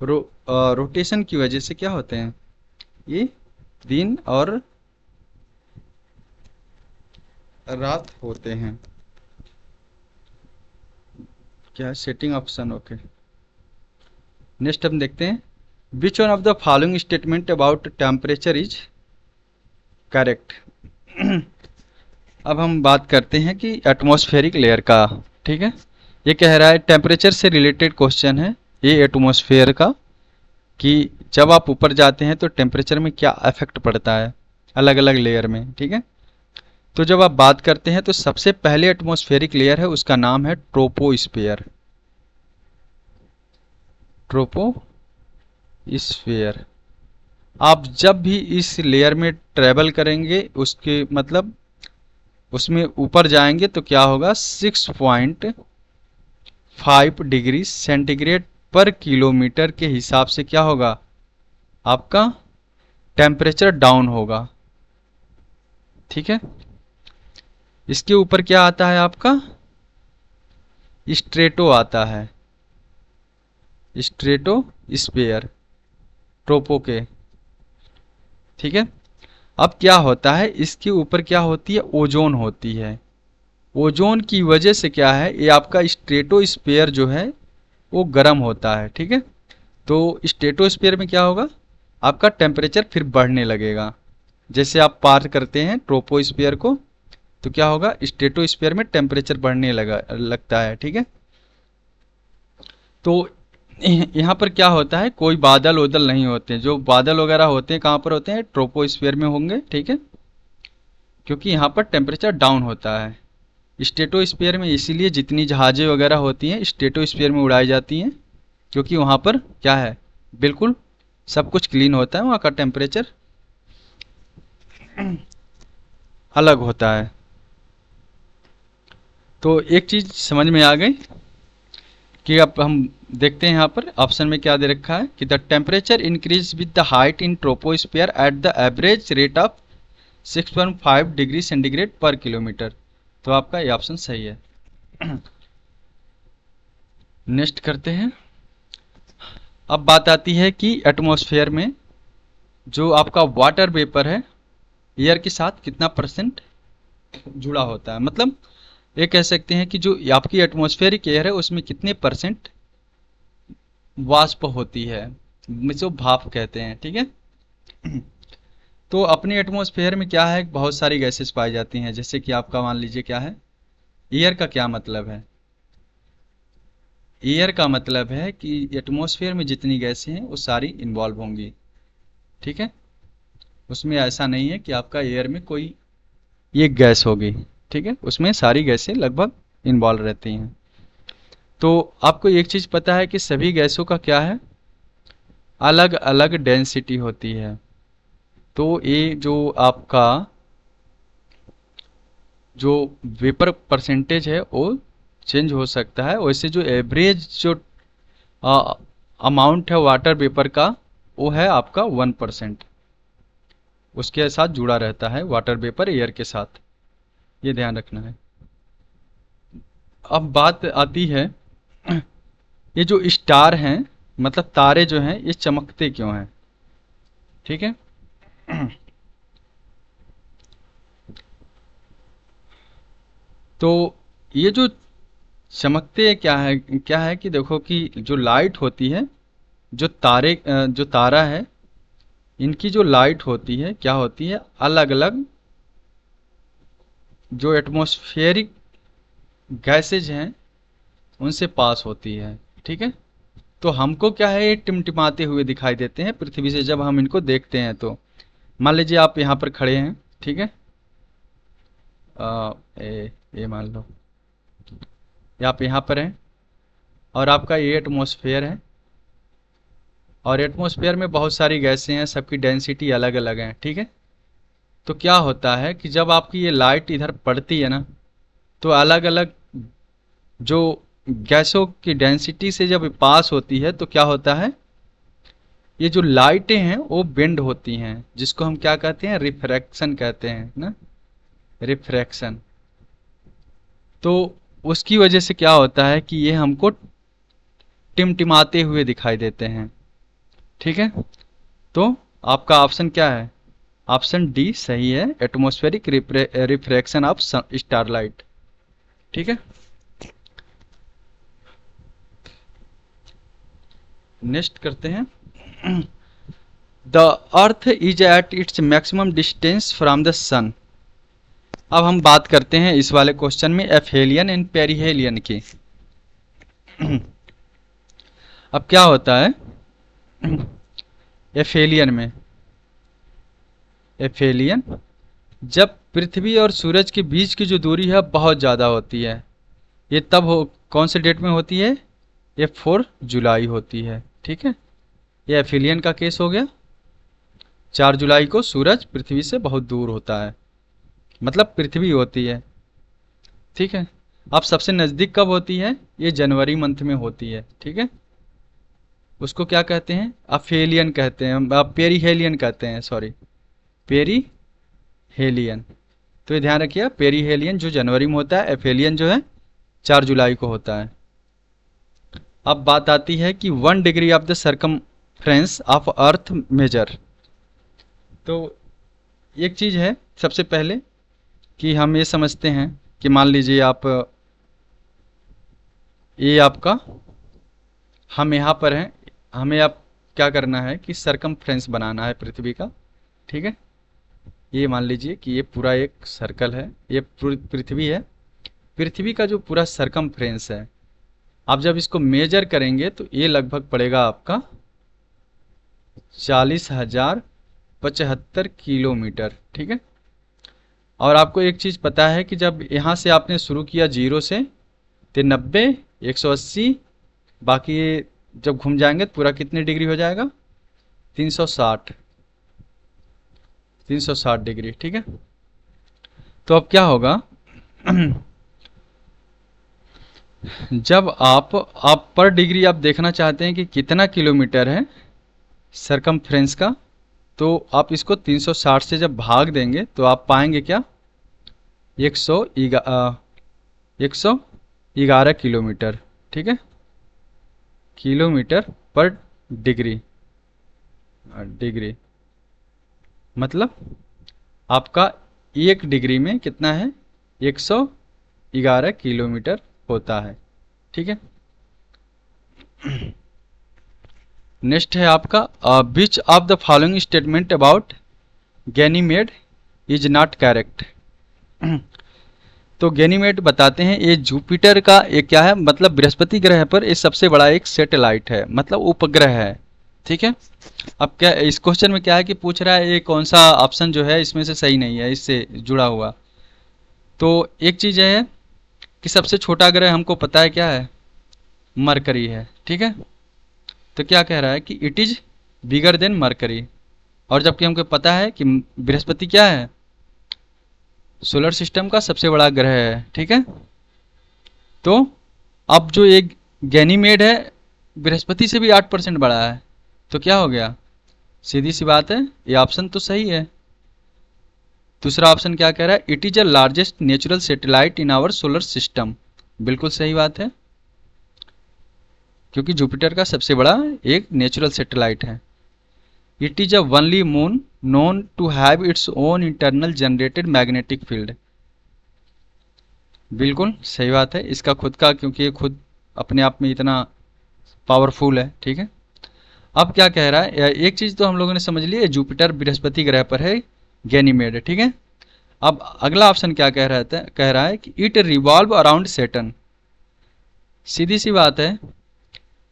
रोटेशन की वजह से क्या होते हैं, ये दिन और रात होते हैं। क्या सेटिंग ऑप्शन, ओके। नेक्स्ट हम देखते हैं, विच one of the following statement about temperature is correct. अब हम बात करते हैं कि एटमॉस्फेरिक लेयर का, ठीक है। ये कह रहा है टेम्परेचर से रिलेटेड क्वेश्चन है ये एटमॉस्फेयर का, कि जब आप ऊपर जाते हैं तो टेम्परेचर में क्या इफेक्ट पड़ता है अलग अलग लेयर में, ठीक है। तो जब आप बात करते हैं तो सबसे पहले एटमॉस्फेरिक लेयर है, उसका नाम है ट्रोपोस्फेयर। ट्रोपोस्फेयर। आप जब भी इस लेयर में ट्रेवल करेंगे, उसके मतलब उसमें ऊपर जाएंगे तो क्या होगा, 6.5 डिग्री सेंटीग्रेड पर किलोमीटर के हिसाब से क्या होगा, आपका टेम्परेचर डाउन होगा, ठीक है। इसके ऊपर क्या आता है आपका, स्ट्रेटो आता है, स्ट्रेटो स्पेयर ट्रोपो के, ठीक है। अब क्या होता है, इसके ऊपर क्या होती है, ओजोन होती है। ओजोन की वजह से क्या है, ये आपका स्ट्रेटोस्फेयर जो है वो गर्म होता है, ठीक है। तो स्ट्रेटोस्फेयर में क्या होगा, आपका टेम्परेचर फिर बढ़ने लगेगा। जैसे आप पार करते हैं ट्रोपोस्फेयर को तो क्या होगा, स्ट्रेटोस्फेयर में टेम्परेचर बढ़ने लगता है, ठीक है। तो यहाँ पर क्या होता है, कोई बादल उदल नहीं होते, जो बादल वगैरह होते हैं कहाँ पर होते हैं, ट्रोपोस्फेयर में होंगे, ठीक है, क्योंकि यहाँ पर टेम्परेचर डाउन होता है। स्ट्रेटोस्फेयर में इसीलिए जितनी जहाजें वगैरह होती हैं स्ट्रेटोस्फेयर में उड़ाई जाती हैं, क्योंकि वहाँ पर क्या है, बिल्कुल सब कुछ क्लीन होता है, वहाँ का टेम्परेचर अलग होता है। तो एक चीज़ समझ में आ गई कि अब हम देखते हैं यहाँ पर ऑप्शन में क्या दे रखा है कि the temperature increase with the height in troposphere at the average rate of 6.5 degree centigrade पर किलोमीटर। तो आपका ये ऑप्शन सही है। नेक्स्ट करते हैं। अब बात आती है कि एटमॉस्फेयर में जो आपका वाटर वेपर है एयर के साथ कितना परसेंट जुड़ा होता है, मतलब ये कह सकते हैं कि जो आपकी एटमॉस्फेरिक एयर है उसमें कितने परसेंट वाष्प होती है, जो भाप कहते हैं, ठीक है। तो अपने एटमॉस्फेयर में क्या है, बहुत सारी गैसेस पाई जाती हैं, जैसे कि आपका मान लीजिए क्या है, एयर का क्या मतलब है, एयर का मतलब है कि एटमॉस्फेयर में जितनी गैसें हैं वो सारी इन्वॉल्व होंगी, ठीक है। उसमें ऐसा नहीं है कि आपका एयर में कोई एक गैस होगी, ठीक है, उसमें सारी गैसें लगभग इन्वॉल्व रहती हैं। तो आपको एक चीज़ पता है कि सभी गैसों का क्या है, अलग अलग डेंसिटी होती है। तो ये जो आपका जो वेपर परसेंटेज है वो चेंज हो सकता है, वैसे जो एवरेज जो अमाउंट है वाटर वेपर का, वो है आपका 1%। उसके साथ जुड़ा रहता है वाटर वेपर एयर के साथ, ये ध्यान रखना है। अब बात आती है, ये जो स्टार हैं मतलब तारे जो हैं ये चमकते क्यों हैं, ठीक है। तो ये जो चमकते क्या है कि देखो कि जो लाइट होती है, जो तारा है, इनकी जो लाइट होती है क्या होती है, अलग अलग जो एटमॉस्फेरिक गैसेज हैं उनसे पास होती है, ठीक है। तो हमको क्या है, ये टिमटिमाते हुए दिखाई देते हैं पृथ्वी से जब हम इनको देखते हैं। तो मान लीजिए आप यहाँ पर खड़े हैं, ठीक है। ये मान लो ये आप यहाँ पर हैं और आपका ये एटमॉस्फेयर है, और एटमॉस्फेयर में बहुत सारी गैसें हैं, सबकी डेंसिटी अलग अलग है, ठीक है। तो क्या होता है कि जब आपकी ये लाइट इधर पड़ती है ना, तो अलग अलग जो गैसों की डेंसिटी से जब पास होती है तो क्या होता है, ये जो लाइटें हैं वो बेंड होती हैं, जिसको हम क्या कहते हैं, रिफ्रैक्शन कहते हैं ना, रिफ्रैक्शन। तो उसकी वजह से क्या होता है कि ये हमको टिमटिमाते हुए दिखाई देते हैं, ठीक है। तो आपका ऑप्शन क्या है, ऑप्शन डी सही है, एटमॉस्फेरिक रिफ्रैक्शन ऑफ स्टारलाइट, ठीक है। नेक्स्ट करते हैं, the earth is at its maximum distance from the sun. अब हम बात करते हैं इस वाले क्वेश्चन में एफेलियन एंड पेरिहेलियन की। अब क्या होता है एफेलियन में, एफेलियन जब पृथ्वी और सूरज के बीच की जो दूरी है बहुत ज़्यादा होती है, ये तब कौन से डेट में होती है, ये 4 जुलाई होती है, ठीक है। ये एफेलियन का केस हो गया। 4 जुलाई को सूरज पृथ्वी से बहुत दूर होता है, मतलब पृथ्वी होती है, ठीक है। अब सबसे नज़दीक कब होती है, ये जनवरी मंथ में होती है, ठीक है। उसको क्या कहते हैं, अफेलियन कहते हैं, पेरीहेलियन कहते हैं, सॉरी पेरीहेलियन। तो ये ध्यान रखिए, पेरीहेलियन जो जनवरी में होता है, एफेलियन जो है 4 जुलाई को होता है। अब बात आती है कि 1 degree of the circumference of earth measure. तो एक चीज़ है सबसे पहले कि हम ये समझते हैं कि मान लीजिए आप, ये आपका, हम यहाँ पर हैं, हमें अब क्या करना है कि सरकमफ्रेंस बनाना है पृथ्वी का, ठीक है। ये मान लीजिए कि ये पूरा एक सर्कल है, ये पूरी पृथ्वी है। पृथ्वी का जो पूरा सरकमफ्रेंस है, आप जब इसको मेजर करेंगे तो ये लगभग पड़ेगा आपका 40,075 किलोमीटर, ठीक है। और आपको एक चीज़ पता है कि जब यहाँ से आपने शुरू किया 0 से, तो 90, 180, बाकी ये जब घूम जाएंगे तो पूरा कितने डिग्री हो जाएगा, 360 डिग्री, ठीक है। तो अब क्या होगा, जब आप पर डिग्री आप देखना चाहते हैं कि कितना किलोमीटर है सरकमफ्रेंस का, तो आप इसको 360 से जब भाग देंगे तो आप पाएंगे क्या, 111 किलोमीटर, ठीक है, किलोमीटर पर डिग्री। डिग्री मतलब आपका 1 डिग्री में कितना है, 111 किलोमीटर होता है, ठीक है। नेक्स्ट है आपका, which of the following statement about Ganymede is not correct. तो गैनीमेड बताते हैं ये जुपिटर का एक क्या है, मतलब बृहस्पति ग्रह पर ये सबसे बड़ा एक सैटेलाइट है, मतलब उपग्रह है, ठीक है। अब क्या इस क्वेश्चन में क्या है कि पूछ रहा है ये कौन सा ऑप्शन जो है इसमें से सही नहीं है इससे जुड़ा हुआ। तो एक चीज़ है कि सबसे छोटा ग्रह हमको पता है क्या है, मरकरी है, ठीक है। तो क्या कह रहा है कि it is bigger than mercury, और जबकि हमको पता है कि बृहस्पति क्या है, सोलर सिस्टम का सबसे बड़ा ग्रह है, ठीक है। तो अब जो एक गैनीमेड है बृहस्पति से भी 8% बड़ा है, तो क्या हो गया? सीधी सी बात है, ये ऑप्शन तो सही है। दूसरा ऑप्शन क्या कह रहा है? It is the largest natural satellite in our solar system. बिल्कुल सही बात है, क्योंकि जुपिटर का सबसे बड़ा एक नेचुरल सैटेलाइट है। It is a only moon known to have its own internal generated magnetic field. बिल्कुल सही बात है, इसका खुद का, क्योंकि ये खुद अपने आप में इतना पावरफुल है। ठीक है, अब क्या कह रहा है? एक चीज तो हम लोगों ने समझ ली है, जुपिटर बृहस्पति ग्रह पर है, गैनीमेड। ठीक है, अब अगला ऑप्शन क्या कह रहा है कि इट रिवॉल्व अराउंड सैटर्न। सीधी सी बात है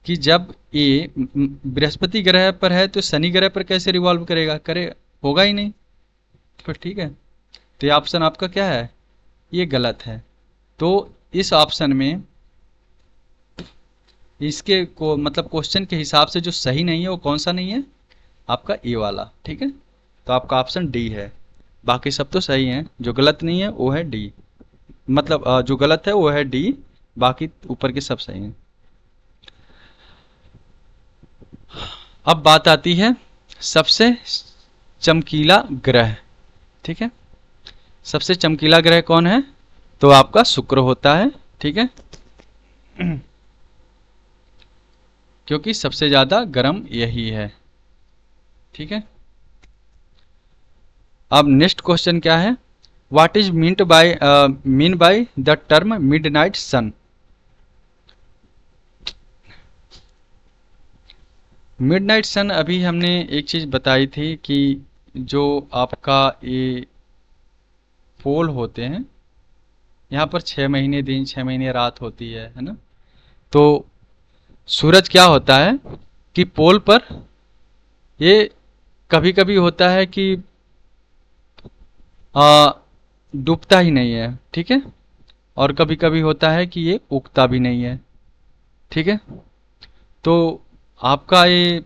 कि जब ये बृहस्पति ग्रह पर है तो शनि ग्रह पर कैसे रिवॉल्व करेगा? होगा ही नहीं। तो ठीक है, तो ये ऑप्शन आपका क्या है? ये गलत है। तो इस ऑप्शन में इसके को मतलब क्वेश्चन के हिसाब से जो सही नहीं है वो कौन सा नहीं है? आपका ए वाला। ठीक है, तो आपका ऑप्शन डी है। बाकी सब तो सही है, जो गलत नहीं है वो है डी। मतलब जो गलत है वो है डी, बाकी ऊपर के सब सही हैं। अब बात आती है सबसे चमकीला ग्रह। ठीक है, सबसे चमकीला ग्रह कौन है? तो आपका शुक्र होता है। ठीक है, क्योंकि सबसे ज्यादा गर्म यही है। ठीक है, अब नेक्स्ट क्वेश्चन क्या है? What is mean by the term midnight sun? Midnight sun अभी हमने एक चीज बताई थी कि जो आपका ये पोल होते हैं, यहाँ पर 6 महीने दिन 6 महीने रात होती है ना? तो सूरज क्या होता है कि पोल पर ये कभी कभी होता है कि आ, डूबता ही नहीं है। ठीक है, और कभी कभी होता है कि ये उगता भी नहीं है। ठीक है, तो आपका ये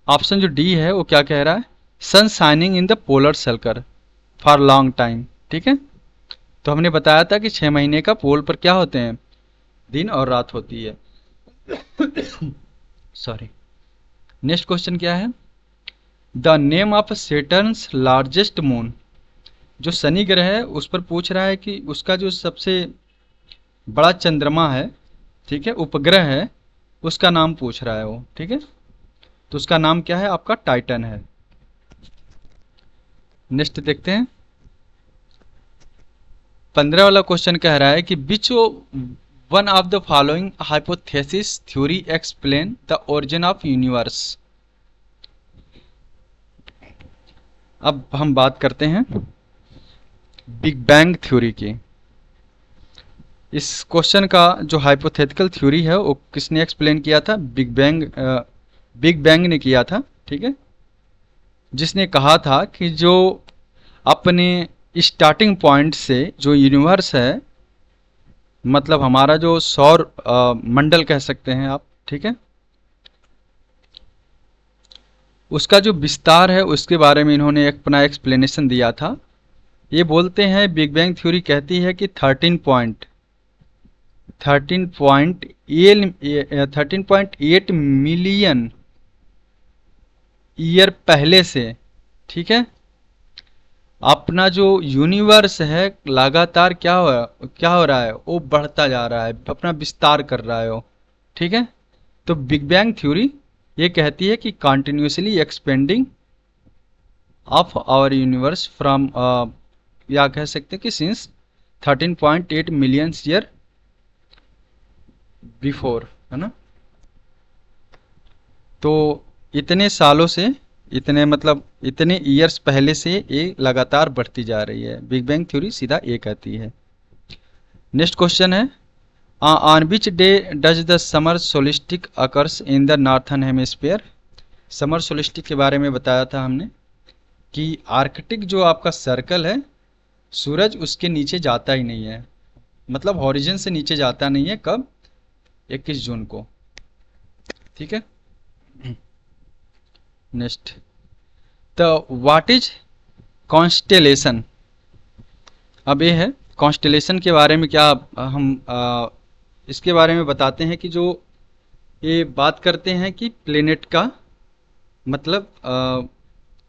ऑप्शन जो डी है वो क्या कह रहा है? Sun shining in the polar circle for long time. ठीक है, तो हमने बताया था कि 6 महीने का पोल पर क्या होते हैं? दिन और रात होती है। सॉरी। नेक्स्ट क्वेश्चन क्या है? The name of Saturn's largest moon. जो शनि ग्रह है उस पर पूछ रहा है कि उसका जो सबसे बड़ा चंद्रमा है, ठीक है, उपग्रह है, उसका नाम पूछ रहा है वो। ठीक है, तो उसका नाम क्या है? आपका टाइटन है। नेक्स्ट देखते हैं, 15 वाला क्वेश्चन कह रहा है कि which one of the following hypothesis theory explain the origin of universe. अब हम बात करते हैं बिग बैंग थ्योरी की। इस क्वेश्चन का जो हाइपोथेटिकल थ्योरी है वो किसने एक्सप्लेन किया था? बिग बैंग ने किया था। ठीक है, जिसने कहा था कि जो अपने स्टार्टिंग पॉइंट से जो यूनिवर्स है, मतलब हमारा जो सौर मंडल कह सकते हैं आप, ठीक है, उसका जो विस्तार है उसके बारे में इन्होंने एक अपना एक्सप्लेनेशन दिया था। ये बोलते हैं, बिग बैंग थ्योरी कहती है कि 13.8 मिलियन ईयर पहले से, ठीक है, अपना जो यूनिवर्स है लगातार क्या हो रहा है? वो बढ़ता जा रहा है, अपना विस्तार कर रहा है वो। ठीक है, तो बिग बैंग थ्योरी ये कहती है कि continuously expanding of our universe from, या कह सकते हैं कि सिंस 13.8 मिलियन ईयर बिफोर, है ना? तो इतने सालों से, इतने मतलब इतने ईयर्स पहले से ये लगातार बढ़ती जा रही है। बिग बैंग थ्योरी सीधा ये कहती है। नेक्स्ट क्वेश्चन है, on which day does the summer solstice occurs in the northern hemisphere. Summer solstice के बारे में बताया था हमने कि आर्कटिक जो आपका सर्कल है, सूरज उसके नीचे जाता ही नहीं है, मतलब हॉरिजन से नीचे जाता नहीं है। कब? 21 जून को। ठीक है, नेक्स्ट, तो व्हाट इज कॉन्स्टेलेशन। अब ये है कॉन्स्टेलेशन के बारे में क्या हम इसके बारे में बताते हैं कि जो ये बात करते हैं कि प्लेनेट का मतलब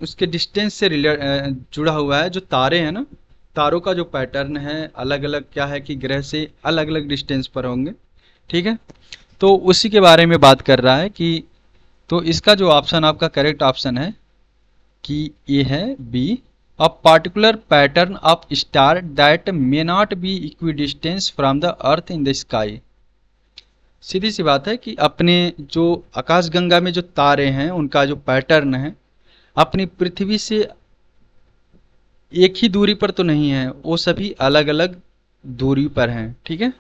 उसके डिस्टेंस से जुड़ा हुआ है। जो तारे हैं ना, तारों का जो पैटर्न है अलग अलग क्या है कि ग्रह से अलग अलग डिस्टेंस पर होंगे। ठीक है, तो उसी के बारे में बात कर रहा है कि तो इसका जो ऑप्शन आपका करेक्ट ऑप्शन है कि ये है B, a particular pattern of star that may not be equidistance from the earth in the sky. सीधी सी बात है कि अपने जो आकाशगंगा में जो तारे हैं उनका जो पैटर्न है अपनी पृथ्वी से एक ही दूरी पर तो नहीं है, वो सभी अलग अलग दूरी पर हैं। ठीक है,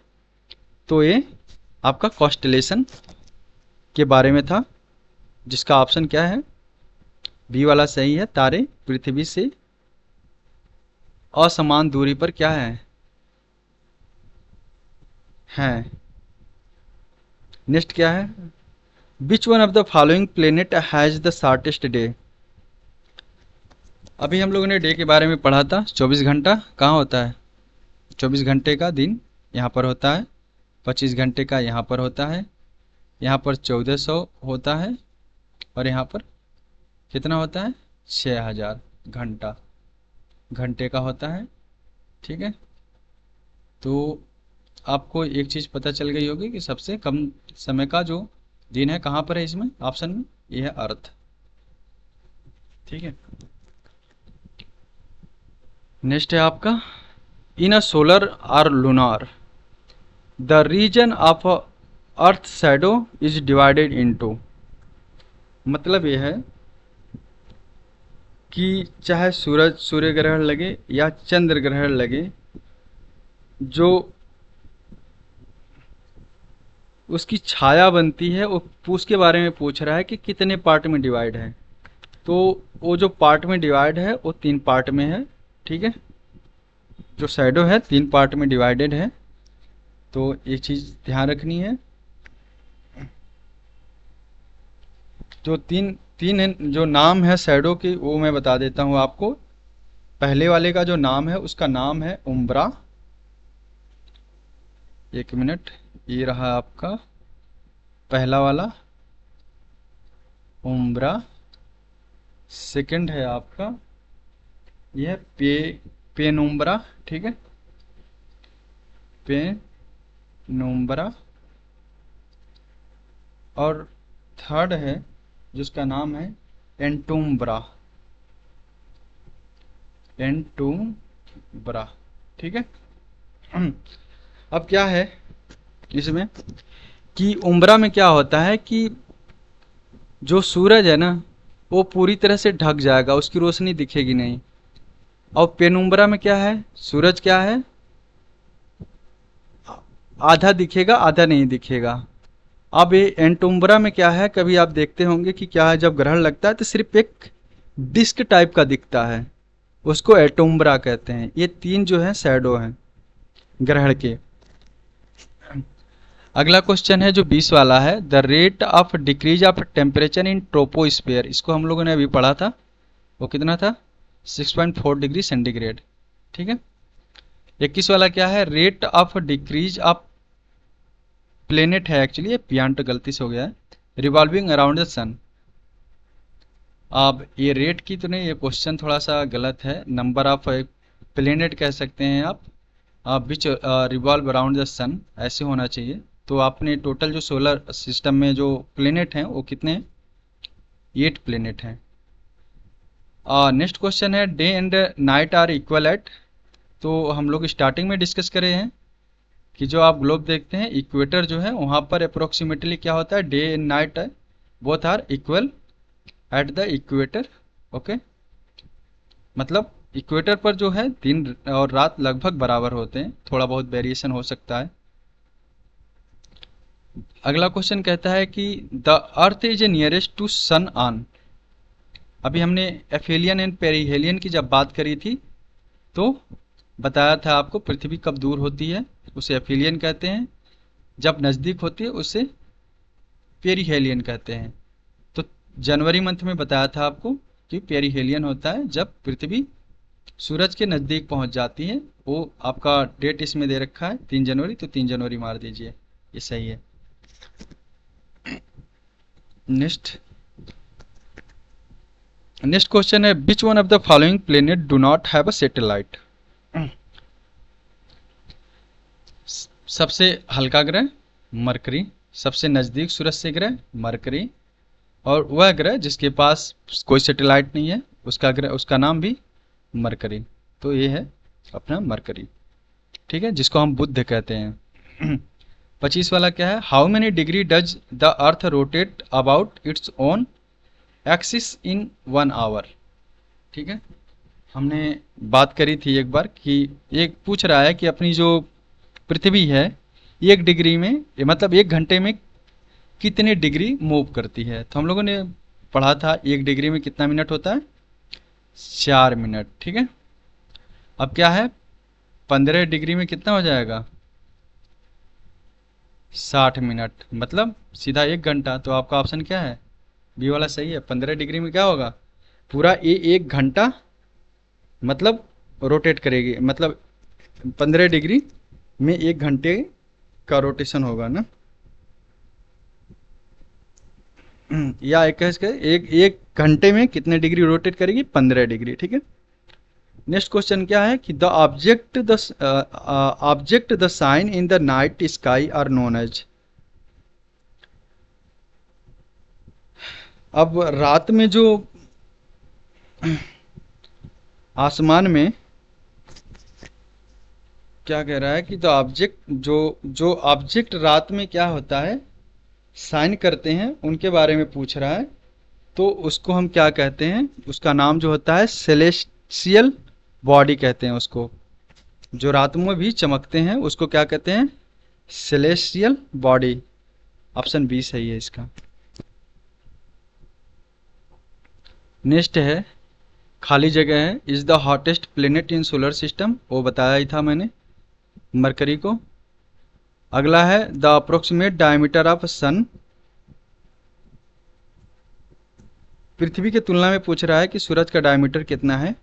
तो ये आपका कॉन्स्टेलेशन के बारे में था, जिसका ऑप्शन क्या है, बी वाला सही है। तारे पृथ्वी से असमान दूरी पर क्या है हैं। नेक्स्ट क्या है, विच one of the following planet has the shortest day. अभी हम लोगों ने डे के बारे में पढ़ा था। 24 घंटा कहाँ होता है, 24 घंटे का दिन यहाँ पर होता है, 25 घंटे का यहाँ पर होता है, यहाँ पर 1400 होता है, और यहाँ पर कितना होता है, 6000 घंटा घंटे का होता है। ठीक है, तो आपको एक चीज़ पता चल गई होगी कि सबसे कम समय का जो दिन है कहाँ पर है, इसमें ऑप्शन में ये है अर्थ। ठीक है, नेक्स्ट है आपका, in a solar or lunar the region of earth shadow is divided into. मतलब ये है कि चाहे सूर्य ग्रहण लगे या चंद्र ग्रहण लगे, जो उसकी छाया बनती है वो उसके बारे में पूछ रहा है कि कितने पार्ट में डिवाइड है। तो वो जो पार्ट में डिवाइड है वो 3 पार्ट में है। ठीक है, जो शैडो है 3 पार्ट में डिवाइडेड है, तो एक चीज़ ध्यान रखनी है। जो तीन तीन जो नाम है शैडो के वो मैं बता देता हूँ आपको। पहले वाले का जो नाम है उसका नाम है उम्ब्रा। एक मिनट, ये रहा आपका पहला वाला उम्ब्रा। सेकंड है आपका यह पेनुम्ब्रा। ठीक है, पेनुम्ब्रा। और थर्ड है जिसका नाम है एंटुम्ब्रा। एंटुम्ब्रा। ठीक है, अब क्या है इसमें कि उम्ब्रा में क्या होता है कि जो सूरज है ना वो पूरी तरह से ढक जाएगा, उसकी रोशनी दिखेगी नहीं। और पेनुम्ब्रा में क्या है, सूरज क्या है, आधा दिखेगा आधा नहीं दिखेगा। अब ये एंटुम्ब्रा में क्या है, कभी आप देखते होंगे कि क्या है, जब ग्रहण लगता है तो सिर्फ एक डिस्क टाइप का दिखता है, उसको एटुम्ब्रा कहते हैं। ये 3 जो है शैडो हैं ग्रहण के। अगला क्वेश्चन है जो 20 वाला है, the rate of decrease of temperature in troposphere. इसको हम लोगों ने अभी पढ़ा था, वो कितना था, 6.4 डिग्री सेंटीग्रेड। ठीक है, 21 वाला क्या है, rate of decrease of planet है, एक्चुअली ये पियांट गलती से हो गया है, रिवॉल्विंग अराउंड द सन। अब ये रेट की तो नहीं, ये क्वेश्चन थोड़ा सा गलत है। नंबर ऑफ प्लेनेट कह सकते हैं आप विच रिवॉल्व अराउंड द सन, ऐसे होना चाहिए। तो आपने टोटल जो सोलर सिस्टम में जो प्लेनेट हैं वो कितने हैं, 8 प्लेनेट हैं। नेक्स्ट क्वेश्चन है, day and night are equal at. तो हम लोग स्टार्टिंग में डिस्कस करे हैं कि जो आप ग्लोब देखते हैं इक्वेटर जो है वहाँ पर अप्रोक्सीमेटली क्या होता है, डे एंड नाइट है both are equal at the equator. Okay, मतलब इक्वेटर पर जो है दिन और रात लगभग बराबर होते हैं, थोड़ा बहुत वेरिएशन हो सकता है। अगला क्वेश्चन कहता है कि the earth is a nearest to sun on. अभी हमने एफेलियन एंड पेरिहेलियन की जब बात करी थी तो बताया था आपको पृथ्वी कब दूर होती है उसे एफेलियन कहते हैं, जब नज़दीक होती है उसे पेरिहेलियन कहते हैं। तो जनवरी मंथ में बताया था आपको कि पेरिहेलियन होता है जब पृथ्वी सूरज के नज़दीक पहुंच जाती है। वो आपका डेट इसमें दे रखा है 3 जनवरी, तो 3 जनवरी मार दीजिए, ये सही है। नेक्स्ट नेक्स्ट क्वेश्चन है विच one of the following planet do not have a satellite. सबसे हल्का ग्रह मरकरी, सबसे नज़दीक सूरज से ग्रह मरकरी, और वह ग्रह जिसके पास कोई सैटेलाइट नहीं है उसका ग्रह, उसका नाम भी मरकरी। तो ये है अपना मरकरी, ठीक है, जिसको हम बुध कहते हैं। 25 वाला क्या है, how many degree does the earth rotate about its own axis in 1 hour. ठीक है, हमने बात करी थी एक बार कि एक पूछ रहा है कि अपनी जो पृथ्वी है 1 डिग्री में, मतलब 1 घंटे में कितने डिग्री मूव करती है। तो हम लोगों ने पढ़ा था 1 डिग्री में कितना मिनट होता है, 4 मिनट। ठीक है, अब क्या है 15 डिग्री में कितना हो जाएगा, 60 मिनट, मतलब सीधा 1 घंटा। तो आपका ऑप्शन क्या है, बी वाला सही है। 15 डिग्री में क्या होगा, पूरा 1 घंटा मतलब रोटेट करेगी, मतलब 15 डिग्री में 1 घंटे का रोटेशन होगा ना। या एक घंटे में कितने डिग्री रोटेट करेगी, 15 डिग्री। ठीक है, नेक्स्ट क्वेश्चन क्या है कि the object the sign in the night sky are known as. अब रात में जो आसमान में क्या कह रहा है कि द ऑब्जेक्ट, जो ऑब्जेक्ट रात में क्या होता है साइन करते हैं उनके बारे में पूछ रहा है। तो उसको हम क्या कहते हैं, उसका नाम जो होता है सेलेस्टियल बॉडी कहते हैं उसको। जो रात में भी चमकते हैं उसको क्या कहते हैं, सेलेस्टियल बॉडी। ऑप्शन बी सही है इसका। नेक्स्ट है खाली जगह है, is the hottest planet in solar system, वो बताया ही था मैंने, मरकरी को। अगला है द अप्रोक्सीमेट डायमीटर ऑफ सन, पृथ्वी की तुलना में पूछ रहा है कि सूरज का डायमीटर कितना है।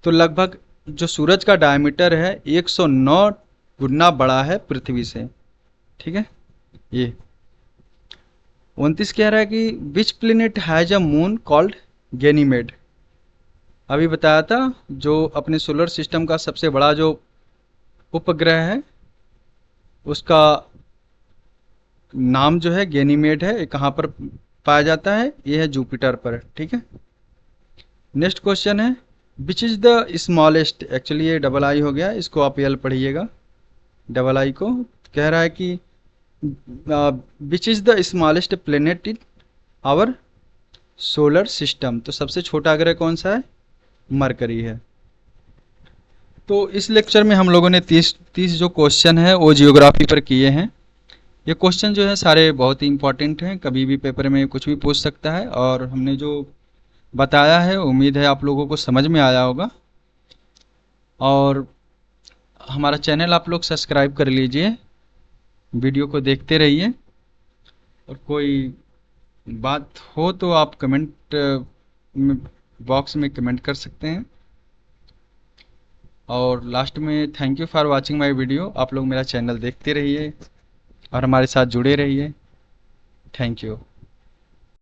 तो लगभग जो सूरज का डायमीटर है 109 गुना बड़ा है पृथ्वी से। ठीक है, ये 29 कह रहा है कि which planet has a moon called Ganymede. अभी बताया था जो अपने सोलर सिस्टम का सबसे बड़ा जो उपग्रह है उसका नाम जो है गैनीमेड है। ये कहाँ पर पाया जाता है, ये है जुपिटर पर। ठीक है, नेक्स्ट क्वेश्चन है विच इज़ द स्मॉलेस्ट, एक्चुअली ये डबल आई हो गया, इसको आप एल पढ़िएगा डबल आई को। कह रहा है कि which is the smallest planet in our solar system. तो सबसे छोटा ग्रह कौन सा है, मरकरी है। तो इस लेक्चर में हम लोगों ने 30 जो क्वेश्चन है वो जियोग्राफी पर किए हैं। ये क्वेश्चन जो है सारे बहुत ही इंपॉर्टेंट हैं, कभी भी पेपर में कुछ भी पूछ सकता है। और हमने जो बताया है उम्मीद है आप लोगों को समझ में आया होगा। और हमारा चैनल आप लोग सब्सक्राइब कर लीजिए, वीडियो को देखते रहिए। और कोई बात हो तो आप कमेंट बॉक्स में कमेंट कर सकते हैं। और लास्ट में thank you for watching my video. आप लोग मेरा चैनल देखते रहिए और हमारे साथ जुड़े रहिए। Thank you.